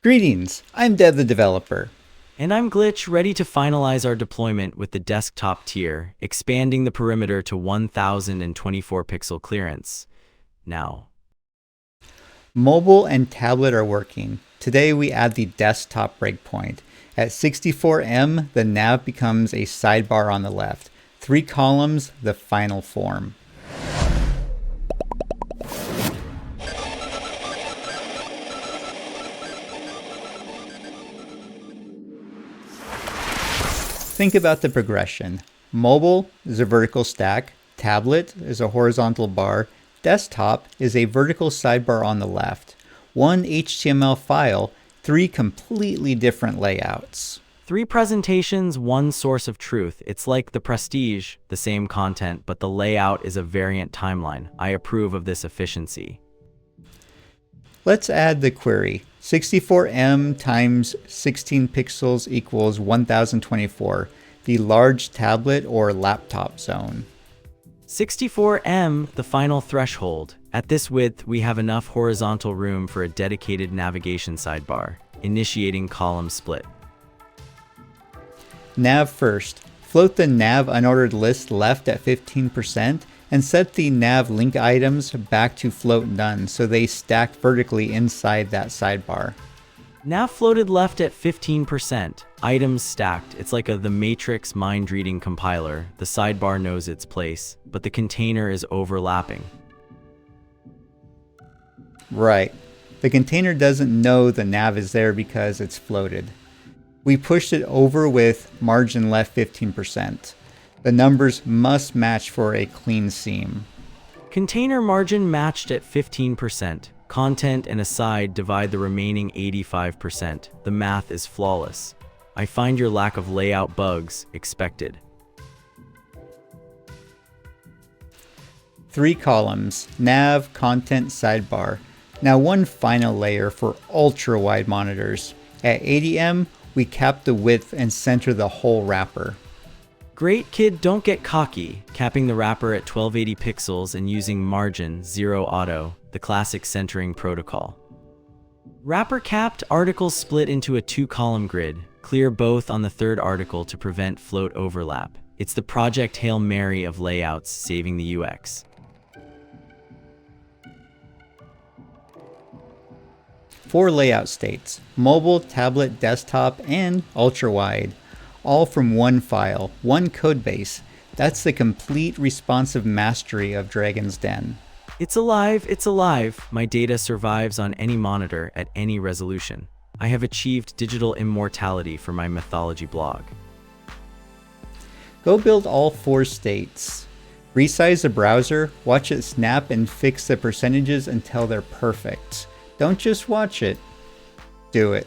Greetings, I'm Dev the developer. And I'm Glitch, ready to finalize our deployment with the desktop tier, expanding the perimeter to 1024 pixel clearance. Now, Mobile and tablet are working. Today we add the desktop breakpoint. At 64M, the nav becomes a sidebar on the left. 3 columns, the final form. Think about the progression. Mobile is a vertical stack, tablet is a horizontal bar, desktop is a vertical sidebar on the left. 1 HTML file, 3 completely different layouts. 3 presentations, 1 source of truth. It's like the Prestige, the same content, but the layout is a variant timeline. I approve of this efficiency. Let's add the query. 64M times 16 pixels equals 1024, the large tablet or laptop zone. 64M, the final threshold. At this width, we have enough horizontal room for a dedicated navigation sidebar, initiating column split. Nav first. Float the nav unordered list left at 15% and set the nav link items back to float none so they stack vertically inside that sidebar. Nav floated left at 15%. Items stacked. It's like the Matrix mind-reading compiler. The sidebar knows its place, but the container is overlapping. Right. The container doesn't know the nav is there because it's floated. We pushed it over with margin left 15%. The numbers must match for a clean seam. Container margin matched at 15%. Content and aside divide the remaining 85%. The math is flawless. I find your lack of layout bugs expected. 3 columns, nav, content, sidebar. Now one final layer for ultra-wide monitors. At 80M, we cap the width and center the whole wrapper. Great kid, don't get cocky. Capping the wrapper at 1280 pixels and using margin 0 auto, the classic centering protocol. Wrapper capped, articles split into a 2-column grid. Clear both on the third article to prevent float overlap. It's the Project Hail Mary of layouts, saving the UX. 4 layout states, mobile, tablet, desktop, and ultra-wide. All from one file, one codebase. That's the complete responsive mastery of Dragon's Den. It's alive, it's alive. My data survives on any monitor at any resolution. I have achieved digital immortality for my mythology blog. Go build all 4 states. Resize the browser, watch it snap and fix the percentages until they're perfect. Don't just watch it, do it.